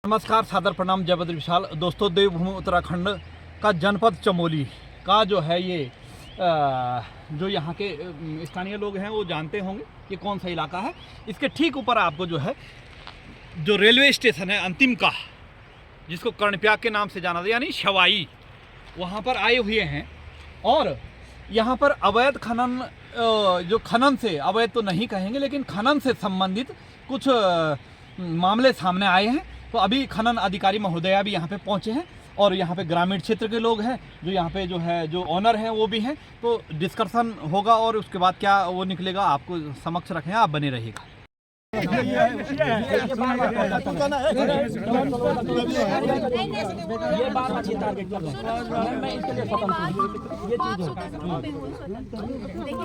नमस्कार, सादर प्रणाम, जय बद्र विशाल। दोस्तों, देवभूमि उत्तराखंड का जनपद चमोली का जो है ये जो यहाँ के स्थानीय लोग हैं वो जानते होंगे ये कौन सा इलाका है। इसके ठीक ऊपर आपको जो है जो रेलवे स्टेशन है अंतिम का, जिसको कर्णप्याग के नाम से जाना जाता है, यानी शवाई, वहाँ पर आए हुए हैं। और यहाँ पर अवैध खनन, जो खनन से, अवैध तो नहीं कहेंगे लेकिन खनन से संबंधित कुछ मामले सामने आए हैं। तो अभी खनन अधिकारी महोदया भी यहाँ पे पहुँचे हैं और यहाँ पे ग्रामीण क्षेत्र के लोग हैं जो यहाँ पे जो है जो ऑनर हैं वो भी हैं। तो डिस्कशन होगा और उसके बाद क्या वो निकलेगा आपको समक्ष रखें, आप बने रहिएगा। लेकिन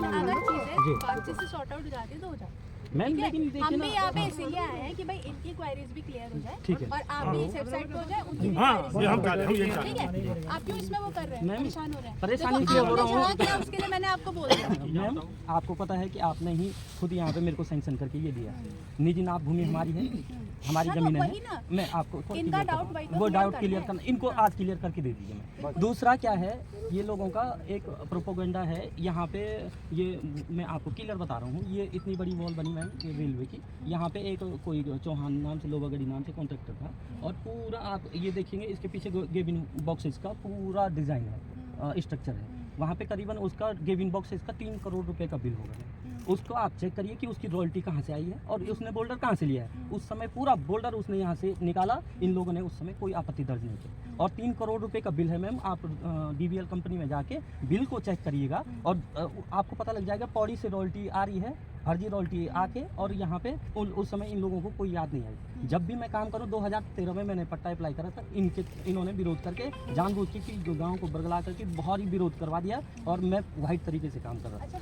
अगर चीजें बातचीत से सॉर्ट आउट हो जाती है तो हो जाती है। मैम लेकिन हम भी यहाँ पे इसीलिए आए हैं कि भाई इनकी क्वेरीज भी क्लियर हो जाए और आप भी इस वेबसाइट पे हो जाए, उनकी ठीक है। आप क्यों इसमें वो कर रहे हैं, परेशान हो रहे हैं? परेशानी क्यों हो रहा हूँ क्या, उसके लिए मैंने आपको बोल दिया। मैम आपको पता है कि आपने ही खुद यहाँ पे मेरे को सैंक्शन करके ये दिया, निजी नाप भूमि हमारी है, हमारी जमीन है। मैं आपको इनका डाउट वो डाउट क्लियर करना, इनको आज क्लियर करके दे दीजिए। मैं दूसरा क्या है, ये लोगों का एक प्रोपोगंडा है यहाँ पे। ये मैं आपको क्लियर बता रहा हूँ, ये इतनी बड़ी वॉल बनी मैम रेलवे की, यहाँ पे एक कोई चौहान नाम से, लोबागढ़ी नाम से कॉन्ट्रैक्टर था और पूरा आप ये देखेंगे इसके पीछे गेविन बॉक्सेस का पूरा डिज़ाइन है, स्ट्रक्चर है। वहाँ पे करीबन उसका गेविन बॉक्सेस का 3 करोड़ रुपए का बिल होगा। उसको आप चेक करिए कि उसकी रॉयल्टी कहाँ से आई है और उसने बोल्डर कहाँ से लिया है। उस समय पूरा बोल्डर उसने यहाँ से निकाला, इन लोगों ने उस समय कोई आपत्ति दर्ज नहीं की। और 3 करोड़ रुपए का बिल है मैम। आप DVL कंपनी में जाके बिल को चेक करिएगा और आपको पता लग जाएगा पौड़ी से रॉयल्टी आ रही है, फर्जी रॉयल्टी आके, और यहाँ पे उस समय इन लोगों को कोई याद नहीं आई। जब भी मैं काम करूँ 2013 में मैंने पट्टा अप्लाई करा था, इन्होंने विरोध करके जानबूझ के गाँव को बरगला करके बहुत ही विरोध करवा दिया और मैं वाइट तरीके से काम कर रहा था।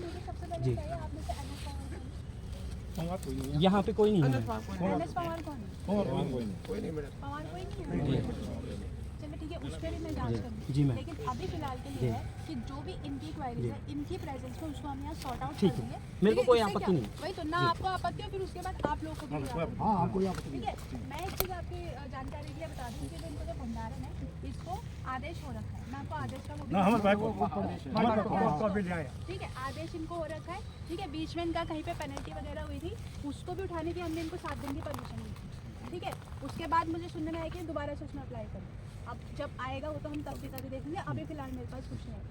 जी, यहाँ पे कोई नहीं है। ठीक है, उस पर भी मैं जांच करूँगी। जी मैम। लेकिन अभी फिलहाल के लिए है कि जो भी इनकी क्वेरीज है, इनकी प्रेजेंस में उसको हम यहाँ सॉर्ट आउट कर देंगे। मेरे को कोई आपत्ति नहीं। वही तो, ना आपको आपत्ति हो फिर उसके बाद आप लोगों को भी ठीक है। मैं एक चीज़ आपकी जानकारी के लिए बता दूँ कि जो इनको जो भंडारण है इसको आदेश हो रखा है। मैं आपको आदेश का ठीक है, आदेश इनको हो रखा है। ठीक है, बीच में इनका कहीं पे पेनल्टी वगैरह हुई थी, उसको भी उठाने की हमने इनको 7 दिन की परमिशन दी थी। ठीक है, उसके बाद मुझे सुनने में आया कि दोबारा से उसमें अप्लाई करें। अब जब आएगा वो तो हम तभी देखेंगे। अभी फिलहाल मेरे पास कुछ नहीं है।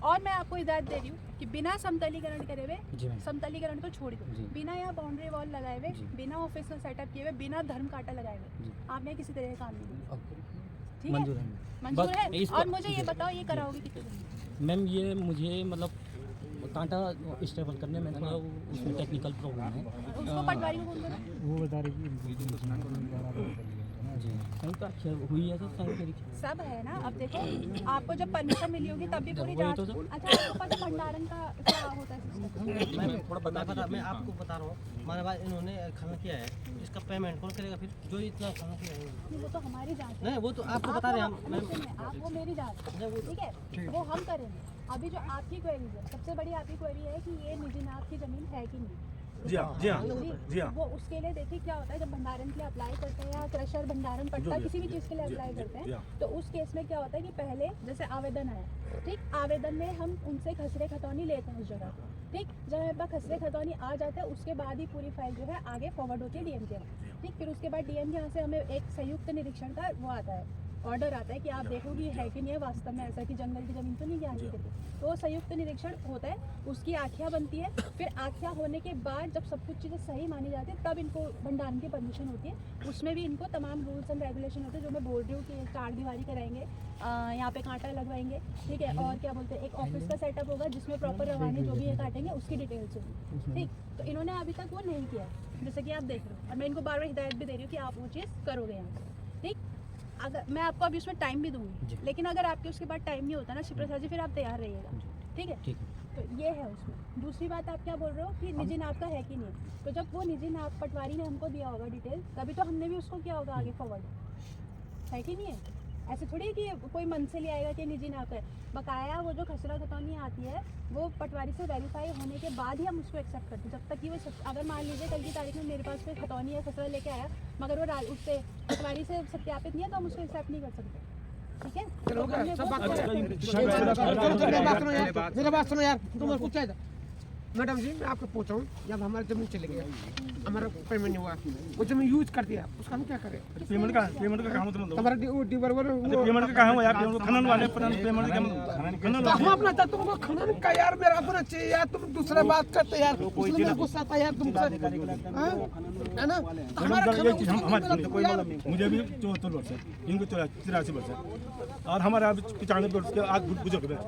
और मैं आपको हिदायत दे रही हूँ कि बिना समतलीकरण करे हुए, समतलीकरण तो छोड़ दो, बिना यहाँ बाउंड्री वॉल लगाए हुए, बिना ऑफिस का सेटअप किए हुए, बिना धर्म कांटा लगाए हुए आपने किसी तरह का काम नहीं। ठीक है, मंजूर है। और मुझे ये बताओ, ये कराओगे कितने दिन? मैम ये मुझे मतलब कांटा स्टेबल करने में थोड़ा उसमें टेक्निकल प्रॉब्लम है। उसको पटवारी को बोल दो, वो बता रही जी हुई है सब है ना। अब देखो, आपको जब परमिशन मिली होगी तब भी पूरी जांच। अच्छा, आपको पता भंडारण का क्या होता है? मैं थोड़ा बता मैं आपको बता रहा हूँ। हमारे बाद इन्होंने खनन किया है, इसका पेमेंट कौन करेगा फिर? जो इतना खनन किया है वो तो हमारी जांच है। नहीं, वो तो आपको बता रहे हैं हम। आप वो मेरी जांच, ठीक है, वो हम करेंगे। अभी जो आपकी क्वेरी है, सबसे बड़ी आपकी क्वेरी है कि ये निजी नाप की जमीन है कि नहीं। जी हाँ। वो उसके लिए देखिए क्या होता है, जब भंडारण के लिए अप्लाई करते हैं या क्रशर भंडारण पट्टा किसी भी चीज़ के लिए अप्लाई करते हैं, तो उस केस में क्या होता है कि पहले जैसे आवेदन आया, ठीक, आवेदन में हम उनसे खसरे खतौनी लेते हैं उस जगह पर। ठीक, जब हमारे पास खसरे खतौनी आ जाते हैं उसके बाद ही पूरी फाइल जो है आगे फॉरवर्ड होती है DM के यहाँ। ठीक, फिर उसके बाद DM के यहाँ से हमें एक संयुक्त निरीक्षण का वो आता है, ऑर्डर आता है कि आप देखो कि है कि नहीं है वास्तव में ऐसा कि जंगल की ज़मीन तो नहीं गया आगे करके। तो संयुक्त निरीक्षण होता है, उसकी आख्या बनती है। फिर आख्या होने के बाद जब सब कुछ चीज़ें सही मानी जाती है तब इनको भंडारण की परमिशन होती है। उसमें भी इनको तमाम रूल्स एंड रेगुलेशन होते हैं, जो मैं बोल रही हूँ कि 4 दीवारी कराएंगे, यहाँ पे कांटा लगवाएंगे, ठीक है, और क्या बोलते हैं, एक ऑफिस का सेटअप होगा जिसमें प्रॉपर रवाने जो भी है काटेंगे उसकी डिटेल्स होगी। ठीक, तो इन्होंने अभी तक वो नहीं किया, जैसे कि आप देख रहे हो। और मैं इनको बार बार हिदायत भी दे रही हूँ कि आप वो चीज़ करोगे यहाँ। ठीक, अगर मैं आपको अभी उसमें टाइम भी दूंगी, लेकिन अगर आपके उसके बाद टाइम नहीं होता ना शिव प्रसाद जी, फिर आप तैयार रहिएगा। ठीक है, तो ये है उसमें। दूसरी बात आप क्या बोल रहे हो कि निजी नाप का है कि नहीं, तो जब वो निजी नाप पटवारी ने हमको दिया होगा डिटेल, तभी तो हमने भी उसको किया होगा आगे फॉरवर्ड, है कि नहीं है? ऐसे थोड़ी है कि कोई मन से ले आएगा कि निजी ना करे। बकाया वो जो खसरा खतौनी आती है वो पटवारी से वेरीफाई होने के बाद ही हम उसको एक्सेप्ट करते हैं। जब तक कि वो अगर मान लीजिए कल की तारीख में मेरे पास कोई खतौनी या खसरा लेके आया मगर वो उससे पटवारी से सत्यापित नहीं है तो हम उसको एक्सेप्ट नहीं कर सकते। ठीक है, तो हमने वो मेरा बात सुनो यार, तुम कुछ चाहिए। मैडम जी मैं आपको पूछ रहा हूँ, जब हमारी जमीन चली गई, हमारा पेमेंट नहीं हुआ, वो जमीन यूज कर दिया, उसका हम क्या करें? पेमेंट का काम मतलब हमारा डिबरवर पेमेंट का काम है यार, खनन वाले पेमेंट का खनन हम अपना चाहते तुमको खनन का यार मेरा अपना चाहिए यार, तुम दूसरा बात करते यार, उसमें गुस्सा आता यार तुमसे, है ना? हमारा मुझे भी 74 वर्ष है, इनको 83 वर्ष है और हमारा 95 वर्ष के आज गुजर गए।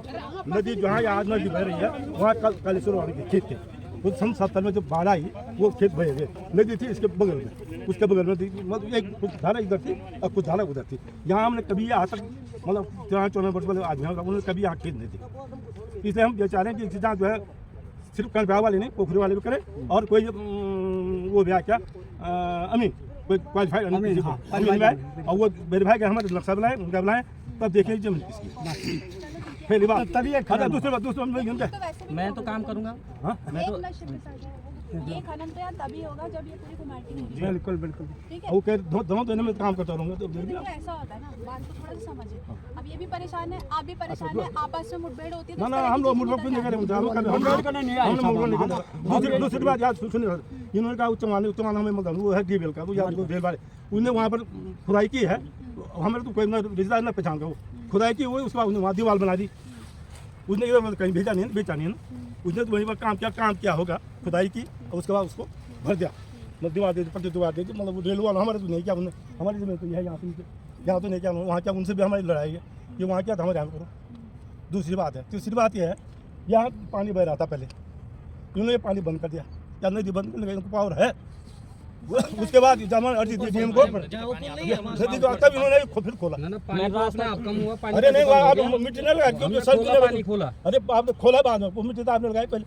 नदी जहाँ आज नदी बह रही है वहाँ कल शुरू खेत थे, वो सन 70 में जब बाढ़ आई वो खेत बहे हुए, नदी थी इसके बगल में, उसके बगल में थी, मतलब एक कुछ धारा इधर थी और कुछ धारा उधर थी। यहाँ हमने कभी आज तक मतलब 14 वर्ष वाले आदमी उन्होंने कभी यहाँ खेत नहीं थी। इसलिए हम ये चाह रहे हैं कि जहाँ जो है सिर्फ कल ब्याह वाले नहीं पोखरी वाले भी करें और कोई वो ब्याह क्या अमीन कोई क्वालिफाइड अमीन और वो मेरे भाई का हमारे नक्शा बनाए उनका बनाए तब देखें जमीन किसकी पहली बात तभी दूसरी बात मैं तो काम करूँगा। मैं तो ये खनन तो यार तभी होगा जब ये पूरी कुमारी होगी। बिल्कुल बिल्कुल ठीक है, वो कह दोनों देने में काम करता रहूँगा तो देखिए ऐसा होता है ना, बात को थोड़ा सा समझिए। अब ये भी परेशान है, आप भी परेशान है, आपस में मुठभेड़ होती है। ना ना हम लोग मुठभेड़ नहीं करेंगे, दूसरी बात याद सुनिए, इन्होंने कहा उच्चमान हमें मतलब वो है डीबेल का, वो याद डेल वाले उन्होंने वहाँ पर खुदाई की है, हमारे तो कोई रिश्तेदार ना पहचान का, वो खुदाई की हुई उसके बाद उन्होंने वहाँ दीवार बना दी, उसने इधर कहीं भेजा नहीं बेचा नहीं ना, उसने तो वहीं पर काम किया होगा खुदाई की और उसके बाद उसको भर दिया, मतलब दीवार दे पट्टी दीवार दे दी, मतलब रेल वाला हमारे तो नहीं किया उन्होंने, हमारी जमीन तो यह है यहाँ पे यहाँ तो नहीं किया, वहाँ क्या उनसे भी हमारी लड़ाई है, ये वहाँ क्या था हमारे यहाँ करो। दूसरी बात है, तीसरी बात यह है यहाँ पानी बह रहा था पहले, इन्होंने पानी बंद कर दिया, क्या नदी बंद करने का इनको पावर है? उसके बाद जमा अर्जी दी इनको नदी को तब इन्होंने फिर खोला। अरे नहीं आप मिट्टी नहीं लगाई क्योंकि सड़क खोला, अरे आपने खोला बाद में मिट्टी तो आपने लगाई पहले।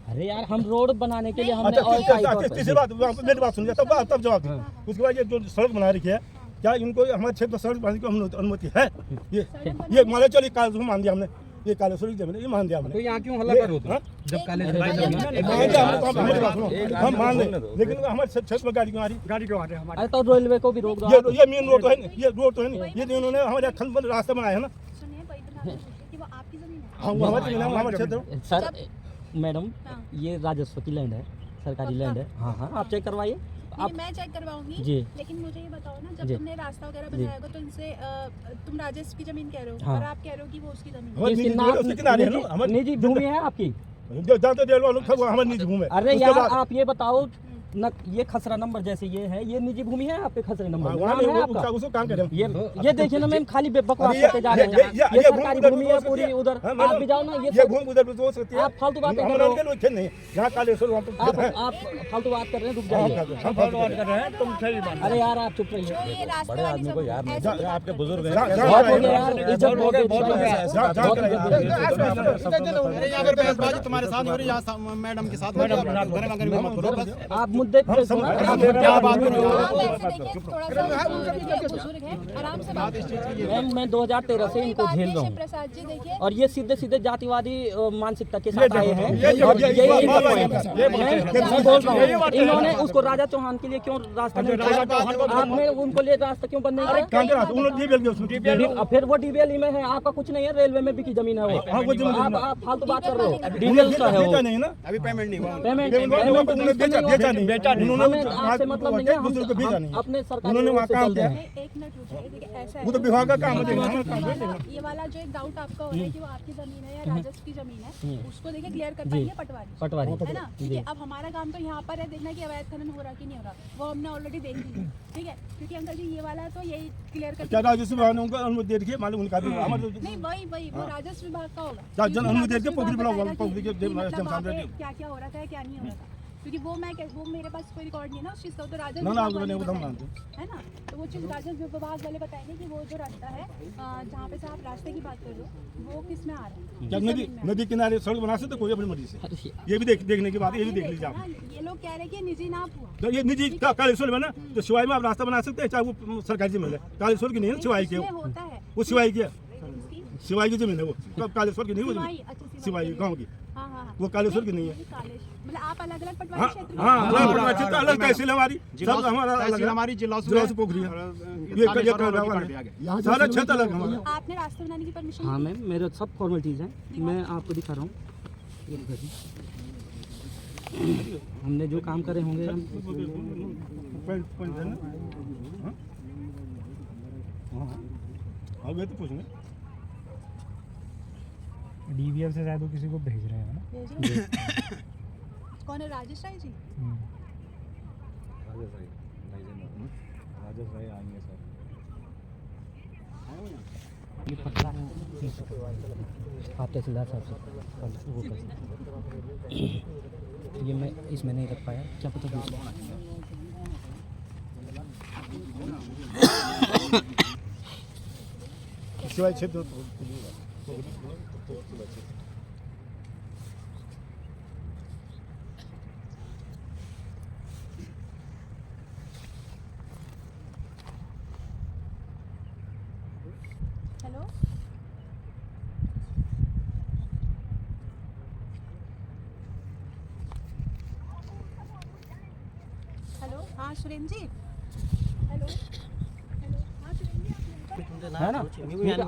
अरे यार हम रोड बनाने के लिए हमने तीसरी बात मेरी बात सुनिए तब जवाब दें। उसके बाद ये जो सड़क बना रखी है क्या इनको हमारे क्षेत्र में सड़क बनाने की अनुमति है? ये मान चलिए कालेश्वर मान दिया हमने, ये कालेश्वर की जमीन ये मान दिया हमने, तो यहाँ क्यों हल्ला करो जब हम मान लें, लेकिन हमारे क्षेत्र में गाड़ी क्यों आ रही? गाड़ी क्यों आ रहे हैं हमारे? अरे तो रेलवे को भी रोक दो। ये मेन रोड तो है नहीं, ये रोड तो है नहीं, ये उन्होंने हमारे खंड रास्ता बनाया है ना। सुनिए कोई इतना ना सोचिए कि वो आपकी जमीन है। हाँ वो हमारी जमीन है, हमारे क्षेत्र में। सर मैडम ये राजस्व की लैंड है, सरकारी लैंड है। हाँ हाँ आप चेक करवाइए। नहीं, मैं चेक करवाऊंगी जी। लेकिन मुझे ये बताओ ना, जब जी। तुमने रास्ता वगैरह बनाया होगा तो इनसे तुम राजस्व की जमीन कह रहे हो हाँ। और आप कह रहे हो कि वो उसकी जमीन है। हमारी निजी भूमि है, उसके किनारे है ना, हमारी निजी भूमि है आपकी। जानते रेल वालों का हमारी निजी भूमि है। अरे उसके यार बाद- आप ये बताओ न, ये खसरा नंबर जैसे ये है, ये निजी भूमि है आपके खसरे नंबर हाँ, में? वहाँ नाम है नहीं, आपका? उसको काम करें। ये देखिए ना मैम खाली बकवास अरे करते जा रहे हैं। ये सरकारी उधर भूमि भी है हो सकती पूरी है। उधर, हाँ, आप मैडम, भी जाओ ना। ये भूमि उधर भी तो हो सकती है। आप फालतू बातें कर हम रहे हो। के लोग खेल नहीं, यहाँ कालेश्वर वहाँ पे आप फालतू बात कर रहे हैं, रुक जाइए। हम फालतू बात कर रहे हैं, तुम सही बात। अरे यार आप चुप रहिए। जो ये रास्ते वाली सब ऐसे आपके बुजुर्ग हैं, बहुत हो गया यार, इज्जत बहुत हो गई। तुम्हारे साथ हो रही है मैडम के साथ आप मुद्दे पे सुनो। आप ऐसे देखिए थोड़ा सा बुजुर्ग है, आराम से बात कीजिए। मैम मैं 2013 से इनको झेल रहा हूँ प्रसाद जी देखिए और ये सीधे सीधे जातिवादी मानसिकता के साथ आए हैं। ये और ये यही इनका बात point है। ये मैं बोल रहा हूँ इन्होंने उसको राजा चौहान के लिए क्यों रास्ता नहीं दिया? आपने उनको लिए रास्ता क्यों बंद नहीं किया? काम करा उन्होंने डीबेल के उसमें फिर वो डीबीएल में है, आपका कुछ नहीं है, रेलवे में बिकी जमीन है वो। हाँ वो जमीन आप फालतू बात कर रहे हो। डीबीएल का है वो। बेचा नहीं ना, अभी पेमेंट नहीं हुआ पेमेंट बेचा नहीं, हमें आपसे मतलब नहीं है। दूसरे को बेचा हम नहीं, अपने सरकारी उन्होंने वहाँ से काम चल रहे किया। हैं। एक मिनट रुकिए, देखिए ऐसा है वो तो विभाग का काम है, ये वाला जो एक डाउट आपका हो रहा है कि वो आपकी जमीन है या राजस्व की जमीन है, उसको देखिए क्लियर कर पाएंगे पटवारी है ना। ठीक है, अब हमारा काम तो यहाँ पर है देखना कि अवैध खनन हो रहा कि नहीं हो रहा, वो हमने ऑलरेडी देख लिया। ठीक है, क्योंकि अंकल जी ये वाला तो यही क्लियर कर क्या राजस्व विभाग ने उनका अनुमति दे रखी है, मालूम उनका भी हमारे नहीं वही वो राजस्व विभाग का होगा। जन अनुमति दे के राजस्व पोखरी विभाग बनाओ, बताएगा पोखरी के कि मतलब वहाँ पे सामने क्या क्या हो रहा था क्या नहीं हो रहा था। क्योंकि वो मेरे पास कोई रिकॉर्ड नहीं है ना उस चीज़ का, तो राजस्व ना विभाग आपको वाले नहीं बताएंगे, मानते है ना। तो वो चीज़ राजस्व विभाग वाले बताएंगे कि वो जो रास्ता है जहाँ पे से आप रास्ते की बात कर रहे हो वो किस में आ रहा है, क्या किस नदी जमीन में आ रहा है। नदी किनारे सड़क बना सकते कोई अपनी मर्जी से, ये भी देखने की बात है, ये भी देख लीजिए आप। हाँ, ये लोग कह रहे हैं कि निजी नाप हुआ। तो ये निजी कालेश्वर में ना, तो शिवाई में आप रास्ता बना सकते हैं, चाहे वो सरकारी जमीन है, कालेश्वर की नहीं है, शिवाई की है इसमें होता है वो शिवाई की है, इसकी शिवाई की जमीन है वो, कालेश्वर की नहीं है वो सिवाई, जमीन, अच्छा शिवाई गाँव की, हाँ हाँ हाँ। वो कालेश्वर की नहीं है। कालेश मतलब आप अलग अलग पटवारी हाँ क्षेत्र हाँ अलग तहसील हमारी, सब हमारा अलग तहसील है, हमारी जिला जिला से पोखरी है, ये सारा क्षेत्र अलग है हमारा। आपने रास्ते बनाने की परमिशन हाँ मैम, मेरे सब फॉर्मेलिटीज़ हैं, मैं आपको दिखा रहा हूँ। ये देखिए, हमने जो काम करे होंगे हम अब ये तो पूछेंगे डीवीएल से शायद वो किसी को भेज रहे हैं ना। भेजे। कौन है, राजेश राय जी? राजेश भाई आएंगे सर। ये पता है आप तहसीलदार साहब से कल वो कर, ये मैं इसमें नहीं रख पाया, क्या पता दूसरा। शिवाई क्षेत्र हेलो हेलो, हाँ सुरेंद्र जी, हेलो हेलो, हाँ सुरेंद्र जी, आप है ना,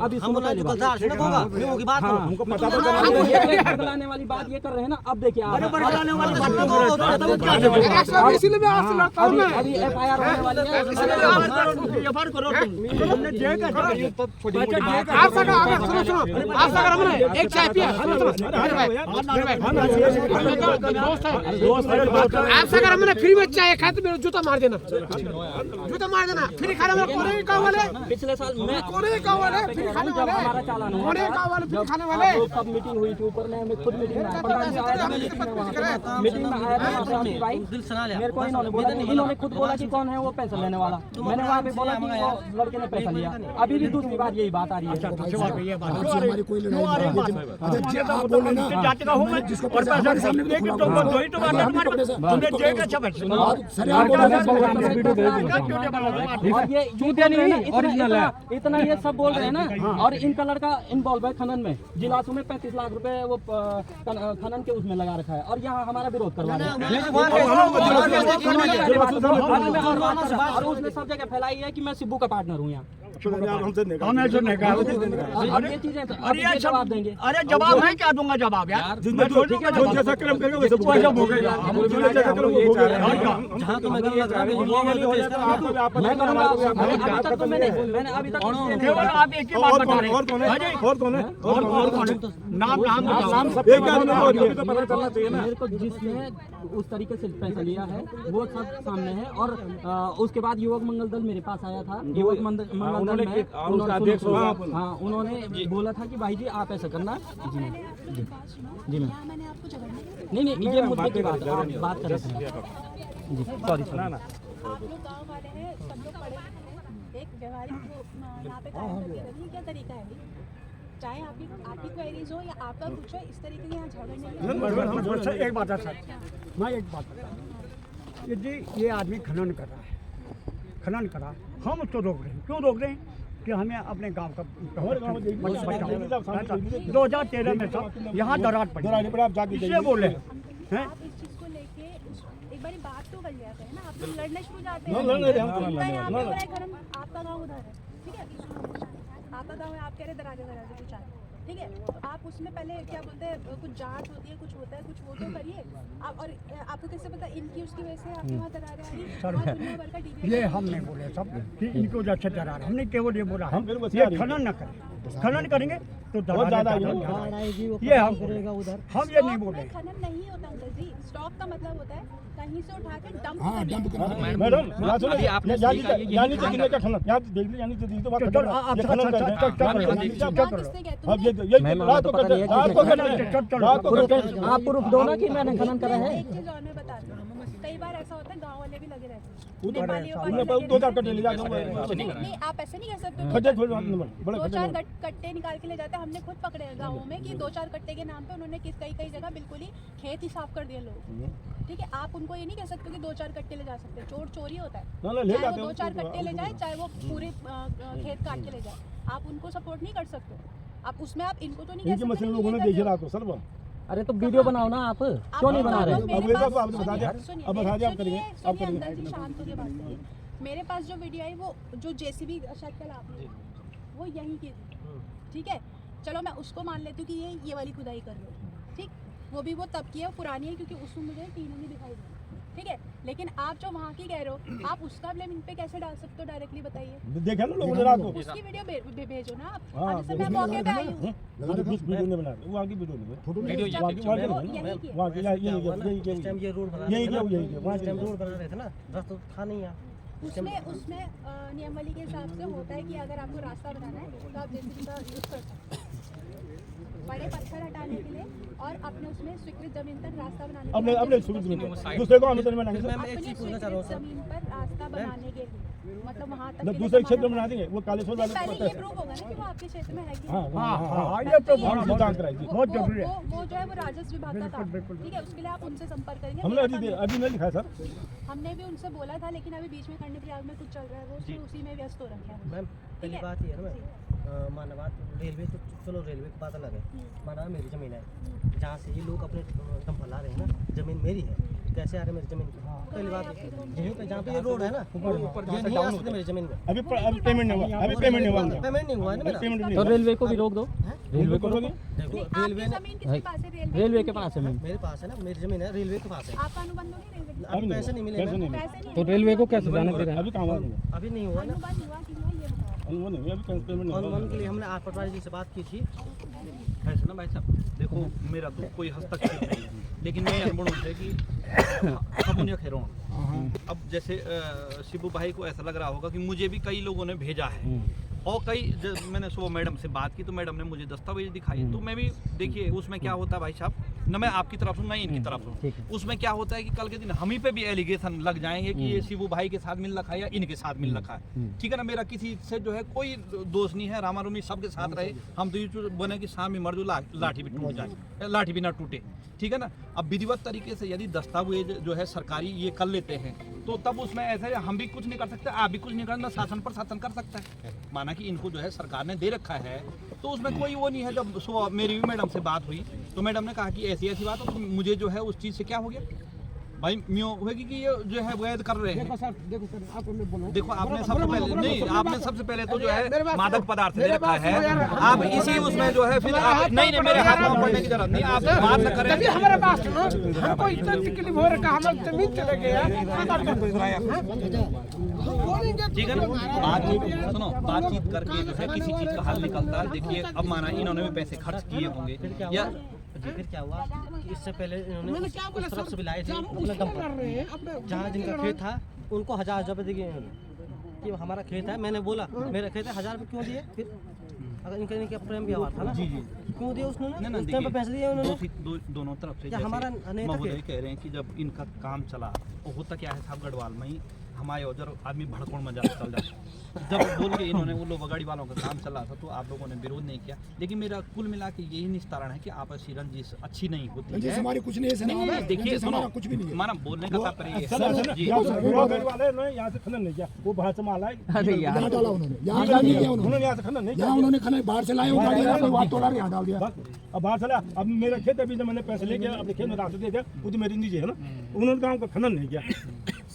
अभी हम बोला जो कल था ना होगा मैं होगी बात करो हमको पता तो बदलाने वाली बात ये कर रहे हैं ना। अब देखिए आप बदलाने वाली बात ना करो इसीलिए मैं आपसे लड़ता हूँ मैं। अभी FIR होने वाली है। एफआईआर करो तुम हमने जे का आप सका अगर सुनो सुनो आप सका हमने एक चाय पिया आप सका हमने फ्री में चाय खाए तो मेरा जूता मार देना, जूता मार देना। फ्री खाने वाले कोने का वाले, पिछले साल मैं कोने का वाले फ्री खाने वाले, हमारा चालान हुआ कोने का वाले फ्री खाने वाले। सब मीटिंग हुई थी ऊपर में, मैं खुद मीटिंग में आया, प्रधान जी आया था मीटिंग में, वहाँ पे मीटिंग में आया था आपकी भाई। दिल सुना लिया मेरे को इन्होंने बोला, इन्होंने खुद बोला कि कौन है वो पैसा लेने वाला। मैंने वहाँ पे बोला कि वो लड़के ने पैसा लिया। अभी भी दूसरी बार यही बात आ रही है। और ये झूठे नहीं, इतना ये सब बोल रहे हैं ना। और इनका लड़का इन्वॉल्व है खनन में, जिलासू में 35 लाख रुपए वो खनन के उसमें लगा रखा है, और यहाँ हमारा विरोध करवा रहे हैं। और उसने सब जगह फैलाई है कि मैं सिब्बू का पार्टनर हूँ यहाँ। और ये चीजें अब ये जवाब देंगे। अरे जवाब मैं क्या दूंगा जवाब यार। जैसा कर्म करेगा वैसे भोगेगा। जहाँ तो मैं कर लग रहा मैं करूँगा। अभी तक तो मैंने अभी तक केवल आप एक ही बात बता रहे हैं। और कौन है? और कौन है? और कौन है? नाम नाम बताओ। एक आदमी को ये तो पता चलना चाहिए ना। मेरे को जिसने उस तरीके से पैसा लिया है वो सब सामने है। और उसके बाद युवक मंगल दल मेरे पास आया था। युवक मंगल दल में उन्होंने बोला था कि भाई जी आप ऐसा करना। जी मैम, जी मैम, मैंने आपको झगड़ने नहीं ये मुद्दे की बात आप बात कर रहे थे। जी सॉरी आप लोग गांव वाले हैं, सब लोग पढ़े लिखे हैं, एक व्यवहारिक वो यहाँ पे काम करके रहिए। क्या तरीका है ये? चाहे आपकी क्वेरीज हो या आपका कुछ हो, इस तरीके के यहाँ झगड़ने की एक बात है सर, मैं एक बात बता, ये आदमी खनन कर रहा है, खनन कर रहा है, हम उसको रोक रहे हैं। क्यों रोक रहे हैं? कि हमें अपने गांव का 2013 में सब यहाँ दरार पड़ी, इसलिए बोल रहे हैं। आप इस चीज को लेके एक बारी बात तो कर लिया करें ना। आप लोग लड़ने शुरू जाते हैं। लड़ रहे हैं हम। आपका गाँव उधर है, ठीक है, आपका गाँव है, आप कह रहे दराजे दराजे कुछ आए, ठीक है। तो आप उसमें पहले क्या बोलते हैं, कुछ जांच होती है, कुछ होता है, कुछ वो तो करिए आप। और आपको कैसे पता इनकी उसकी वजह से आपके वहाँ दरारें आ रही? ये हम नहीं बोले सब कि इनको जैसे दरार, हमने केवल ये बोला हम ये खनन न करें, खनन करेंगे तो दरार ये हम ये नहीं बोले। खनन नहीं होता अंकल जी, स्टॉक का मतलब होता है कहीं से उठा के डंप करना। मैडम यहाँ सुनो, यानी तो कितने का खनन यहाँ देख लीजिए, यानी तो बात किसने कहते अब ये रात को आप प्रूफ दो ना कि मैंने खनन करा है। एक चीज और मैं बता दूं, नेपालियों का उन्होंने अलग दो चार है। कट्टे ले जाके नहीं आप ऐसे नहीं कर सकते खड्डे थोड़े बड़े दो खड्डे चार कट्टे निकाल के ले जाते हैं। हमने खुद पकड़े हैं गाँवों में कि 2-4 कट्टे के नाम पे उन्होंने कई जगह बिल्कुल ही खेत ही साफ कर दिए लोग। ठीक है, आप उनको ये नहीं कह सकते कि 2-4 कट्टे ले जा सकते। चोर चोरी होता है, ना ले चाहे जाते वो हैं 2-4 कट्टे ले जाए, चाहे वो पूरे खेत काट के ले जाए, आप उनको सपोर्ट नहीं कर सकते। आप उसमें आप इनको तो नहीं कह इनकी सकते मशीन कि लोगों ये ने कर देखी दो। रात को सर वो अरे तो वीडियो बनाओ ना आप, क्यों नहीं बना रहे? अब ये तो आपने बता दिया, अब बता दिया आप करेंगे, आप सुनिए करेंगे। अंदर जी, शांत होकर बात करिए। मेरे पास जो वीडियो आई वो जो जेसीबी शायद कल आपने वो यहीं की थी। ठीक है, चलो मैं उसको मान लेती हूँ कि ये वाली खुदाई कर रहे हो। ठीक, वो भी वो तब की है, वो पुरानी है क्योंकि उसमें मुझे तीनों नहीं दिखाई दी। ठीक है, लेकिन आप जो वहाँ की कह रहे हो, आप उसका ब्लेम इन पे कैसे डाल सकते हो? डायरेक्टली बताइए। देखा ना लोगों ने रात को। उसकी वीडियो भेजो ना आप। हाँ, आज जैसे मैं मौके पे आई हूँ। वीडियो ने बना वो आगे वीडियो नहीं वो वहाँ यहीं की है। वहाँ इस टाइम ये रोड बना यही रहे थे क्या ना, यही क्या वहाँ इस टाइम रोड बना रहे थे ना, रास्ता तो था नहीं यहाँ। उसमें नियमावली के हिसाब से होता है कि अगर आपको रास्ता बनाना है तो आप जेसीबी का यूज़ कर सकते हैं बड़े पत्थर हटाने के लिए और अपने उसमें स्वीकृत जमीन तक रास्ता बनाने के अपने लिए अपने सुविधा में दूसरे को हम इतने बनाएंगे सर। मैं एक चीज़ पूछना चाह रहा हूँ सर, जमीन पर रास्ता बनाने के लिए मतलब वहाँ तक मतलब के लिए दूसरे जमाना क्षेत्र में बना देंगे वो कालेश्वर वाले पहले पता ये है। प्रूव होगा ना कि वो आपके क्षेत्र में है कि हाँ नहीं। हाँ ये तो हाँ बहुत जांच कराएगी। बहुत जरूरी है। वो जो है वो राजस्व विभाग का काम है। ठीक है, उसके लिए आप उनसे संपर्क करेंगे। हमने मेरा काम अभी नहीं लिखा है सर। हमने भी उनसे बोला था, लेकिन अभी बीच में खंड प्रयाग में कुछ चल रहा है, वो उसमें उसी में व्यस्त हो रखे हैं। मैम पहली है। बात ये है ना मैम, माना बात रेलवे तो चलो रेलवे की बात अलग है, माना मेरी ज़मीन है जहाँ से ये लोग अपने दम फैला रहे हैं ना, ज़मीन मेरी है, कैसे आ रहे मेरी ज़मीन पे? पहली बात यहीं पे जहाँ पे ये रोड है ना, ये नहीं आ सकते मेरी ज़मीन में। अभी पेमेंट नहीं हुआ, अभी पेमेंट नहीं हुआ उनका। पेमेंट नहीं हुआ है ना मेरा। पेमेंट नहीं तो हुआ। रेलवे को भी रोक दो, रेलवे को रोको। देखो नहीं, रेलवे आपकी ने जमीन किसके पास है? रेलवे के पास है मैम। मेरे पास है ना, मेरी ज़मीन है रेलवे के पास है। आपका अनुबंध हो नहीं रेलवे? अभी पैसे नहीं मिले पैसे नहीं मैम। मिले। पैसे नहीं तो रेलवे को कैसे जाने दे रहे हैं? अभी काम हुआ नहीं है। अभी नहीं हुआ ना। अनुबंध हुआ कि नहीं ये बताओ। वो नहीं हुआ, अभी पेमेंट नहीं हुआ। अनुबंध के लिए हमने आप पटवारी जी से बात की थी। ऐसा ना भाई साहब, देखो मेरा तो कोई हस्तक्षेप नहीं है, लेकिन मैं अनुभव है कि अब उन्हें खेरों अब जैसे शिबू भाई को ऐसा लग रहा होगा कि मुझे भी कई लोगों ने भेजा है और मैंने सुबह मैडम से बात की तो मैडम ने मुझे दस्तावेज दिखाए, तो मैं भी देखिए उसमें क्या होता है भाई साहब, न मैं आपकी तरफ हूँ ना इनकी तरफ हूँ। ठीक है। उसमें क्या होता है कि कल के दिन हम ही पे भी एलिगेशन लग जाएंगे कि ये शिबू भाई के साथ मिल रखा है या इनके साथ मिल रखा है। ठीक है ना, मेरा किसी से जो है कोई दोष नहीं है, रामारुनी सबके साथ रहे, हम तो ये बने कि शाम में मर जो लाठी भी टूट जाए, लाठी भी ना टूटे। ठीक है ना, अब विधिवत तरीके से यदि दस्तावेज जो है सरकारी ये कर लेते हैं तो तब उसमें ऐसा है हम भी कुछ नहीं कर सकते, आप भी कुछ नहीं करना, शासन पर शासन कर सकता है। माना कि इनको जो है सरकार ने दे रखा है तो उसमें कोई वो नहीं है। जब सुबह मेरी भी मैडम से बात हुई तो मैडम ने कहा कि ऐसी ऐसी बात है, तो मुझे जो है उस चीज़ से क्या हो गया भाई म्यों होगी कि ये जो है वैध कर रहे हैं। देखो सर, देखो सर, आपको मैं बोलूं। देखो आपने सबसे पहले नहीं, आपने सबसे पहले तो जो मेरे है पास- मादक पदार्थ दे मेरे रखा पास है, तो यार, आप इसी उसमें जो है फिर आप नहीं नहीं मेरे हाथ में पड़ने की जरूरत नहीं, आप बात न करें। तभी हमारे पास सुनो, हमको इतना तकलीफ हो रहा है, हम जमीन चले गए हैं। ठीक है ना, बातचीत सुनो, बातचीत करके जो है किसी चीज का हल निकलता है। देखिए अब माना इन्होंने भी पैसे खर्च किए होंगे या जी फिर क्या हुआ कि इससे पहले इन्होंने मैंने क्या बोला उस तरफ सर, से भी लाए थे हम अपने उसको दम कर पर, रहे हैं, अपने जहाँ जिनका खेत था उनको 1000 रुपये दिए इन्होंने कि हमारा खेत है। मैंने बोला मेरा खेत है, 1000 रुपये क्यों दिए? फिर अगर इनका प्रेम व्यवहार था ना, जी जी क्यों दिए उसने? नहीं ना, उस टाइम पे पैसे दिए उन्होंने। दोनों तरफ से क्या जैसे हमारा नेता महोदय कह रहे हैं कि जब इनका काम चला तो होता क्या है साहब, गढ़वाल में ही हमारे उधर आदमी भड़कोड़ में चल जाता। जब बोल के इन्होंने वो लोग गाड़ी वालों का काम चला था तो आप लोगों ने विरोध नहीं किया, लेकिन मेरा कुल मिला के यही निस्तारण है कि आपसी रंजिश अच्छी नहीं होती है। हमारी कुछ नहीं है, नहीं, देखिए सुनो, कुछ भी नहीं है। माना बोलने का तात्पर्य ये सर ऐसा ना, है जी। यहाँ से वो गाड़ी वाले ने यहाँ से खनन नहीं किया, वो बाहर से माल आए। अरे यार, यहाँ डाला उन्होंने, यहाँ डाल दिया उन्होंने, उन्होंने यहाँ से खनन नहीं किया। यहाँ उन्होंने खाना बाहर से लाए वो गाड़ी अपने वहाँ तोड़ा यहाँ डाल दिया। बस अब बाहर चला, अब मेरा खेत अभी जब मैंने पैसे लेके अपने खेत में रास्ते दे दिया, वो तो मेरी निजी है ना, उन्होंने काम का खनन नहीं किया।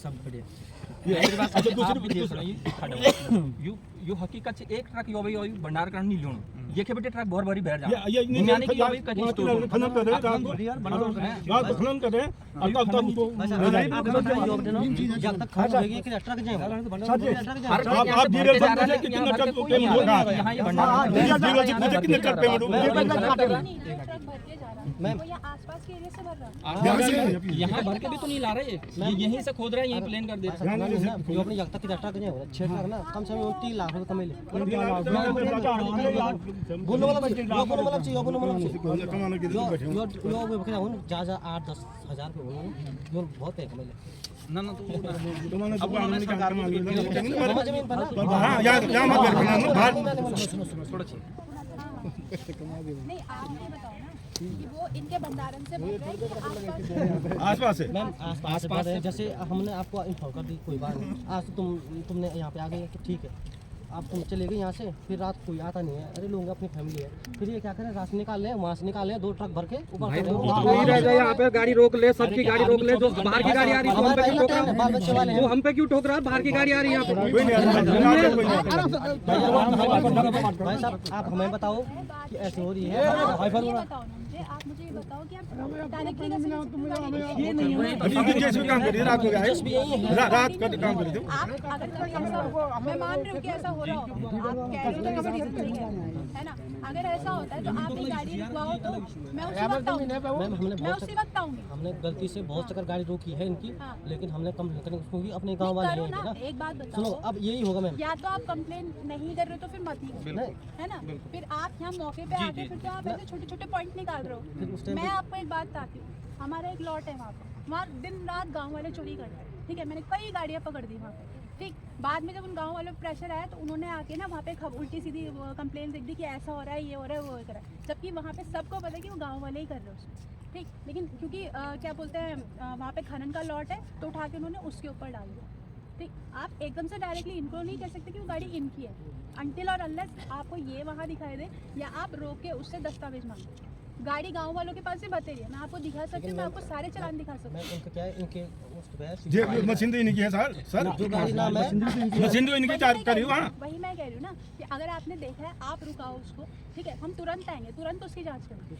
सब बढ़िया। अच्छा यू हकीकत से एक ट्रक यो भाई भंडार करने नहीं लोन ये के बेटे ट्रक बहुत बड़ी भर जा ये यानी कि यो भाई कहीं स्टोर खनन कर रहे हैं रात को खनन कर रहे हैं, अब तब उसको आपके पास क्या योजना है? जब तक खर्च होगी कि ट्रक जाएगा आप डीलर से पूछे कि कितना ट्रक पेमेंट होगा, यहाँ ये भंडार डीलर से पूछे कितने ट्रक पेमेंट होगा। ट्रक भर के जा रहा है। मैम वो यहाँ आसपास के एरिया से भर रहा है। यहाँ भर के भी तो नहीं ला रहे, ये यहीं से खोद रहे हैं, यहीं प्लेन कर दे रहे हैं। जो अपनी जगह की डाटा करें हो छेड़ कर ना कम से कम 30 लाख रुपए कमेले बोलो मतलब चाहिए जो जा 8-10 हजार पे हो जो बहुत है कमेले ना ना तो अब उन्होंने सरकार में जमीन पर ना हाँ यहाँ मत बैठना बाहर नहीं आप ये बताओ ना कि वो इनके भंडारण से भर रहे हैं कि आसपास आसपास से मैम आसपास है जैसे हमने आपको इन्फॉर्म कर दी कोई बात नहीं आज तो तुमने यहाँ पे आ गए तो ठीक है आप तुम चले गए यहाँ से फिर रात कोई आता नहीं है अरे लोग अपनी फैमिली है फिर ये क्या करें राशन निकाल लें वहाँ से निकाल लें 2 ट्रक भर के ऊपर यहाँ पे गाड़ी रोक ले, सबकी गाड़ी रोक ले, जो बाहर की गाड़ी आ रही है बाल बच्चे वाले हैं हम पे क्यों ठोक रहा है? बाहर की गाड़ी आ रही है यहाँ पे। भाई साहब आप हमें बताओ कि ऐसे हो रही है ये बताओ ना मुझे, आप मुझे ये बताओ कि आप डायरेक्टली कैसे ये नहीं अभी इनकी केस में काम करिए रात को गए रात का काम करिए आप अगर कभी ऐसा हो, मैं मान रही हूँ कि ऐसा हो रहा हो, आप कह रहे हो तो कभी रीजन नहीं है ना। अगर ऐसा होता है तो आप एक गाड़ी रुकवाओ तो मैं उसी वक्त आऊँगी, मैम हमने मैं उसी वक्त आऊँगी। हमने गलती से बहुत जगह गाड़ी रोकी है इनकी हाँ। लेकिन हमने कम क्योंकि अपने गाँव वाले करो हैं ना, ना एक बात सुनो बताओ, अब यही होगा मैम या तो आप कंप्लेन नहीं कर रहे हो तो फिर मत ही करो, है ना। फिर आप यहाँ मौके पे आके फिर तो आप ऐसे छोटे छोटे पॉइंट निकाल रहे हो। मैं आपको एक बात बताती हूँ, हमारा एक लॉट है वहाँ पे, वहाँ दिन रात गाँव वाले चोरी करते हैं, ठीक है। मैंने कई गाड़ियाँ पकड़ दी वहाँ पे, ठीक। बाद में जब उन गाँव वालों पर प्रेशर आया तो उन्होंने आके ना वहाँ पे उल्टी सीधी कंप्लेन लिख दी कि ऐसा हो रहा है, ये हो रहा है, वो हो रहा है, जबकि वहाँ पे सबको पता है कि वो गाँव वाले ही कर रहे हैं उसमें, ठीक। लेकिन क्योंकि क्या बोलते हैं वहाँ पे खनन का लॉट है तो उठा के उन्होंने उसके ऊपर डाल दिया, ठीक। आप एकदम से डायरेक्टली इनको नहीं कह सकते कि वो गाड़ी इनकी है अनटिल और अनलेस आपको ये वहाँ दिखाई दे या आप रोक के उससे दस्तावेज मांगो। गाड़ी गांव वालों के पास से बतेरिए, मैं आपको दिखा सकती हूँ, मैं आपको सारे चालान दिखा सकती मैं हूँ। इनका क्या है इनके ये मशीन तो इनकी है सर जो गाड़ी नाम है मशीन तो इनकी चार्ज करी वहाँ वही मैं कह रही हूँ ना कि अगर आपने देखा है आप रुकाओ उसको, ठीक है। हम तुरंत आएंगे, तुरंत उसकी जांच करेंगे,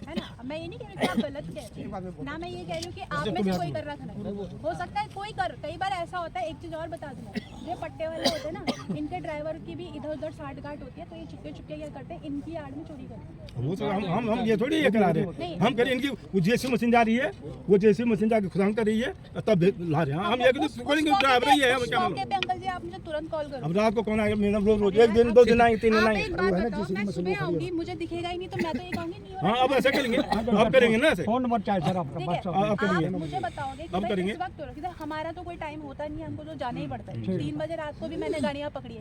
है ना। मैं ये नहीं कह रही कि आप गलत कह रहे हो ना, मैं ये कह रही हूँ कि आप में से कोई कर रहा था नहीं, हो सकता है कोई कर। कई बार ऐसा होता है, एक चीज़ और बता दूँ, जो पट्टे वाले होते हैं ना, इनके ड्राइवर की भी इधर उधर साठ गांठ होती है, तो ये चुपके चुपके क्या करते हैं, इनकी आड़ में चोरी करते हैं। वो तो हम ये थोड़ी ये करा रहे हैं हम करें इनकी वो जैसी मशीन जा रही है वो जैसी मशीन जाके खुदान कर रही है तब ला रहे हैं हम ये ड्राइवर ही है हम क्या मौके पे अंकल जी आप मुझे तुरंत कॉल करो। अब रात को कौन आएगा मेरा रोज 1 दिन 2 दिन आएंगे 3 दिन आप आएंगे एक बात बताओ, मैं सुबह आऊंगी, मुझे दिखेगा ही नहीं तो मैं तो ये कहूंगी नहीं हो रहा हाँ अब ऐसा करेंगे अब करेंगे ना ऐसे फोन नंबर चाहिए सर आपका ठीक बस है। आप करेंगे। आप मुझे बताओगे कि अब भाई करेंगे। इस वक्त हो रहा है, हमारा तो कोई टाइम होता नहीं है, हमको तो जाना ही पड़ता है। 3 बजे रात को भी मैंने गाड़ियाँ पकड़ी है।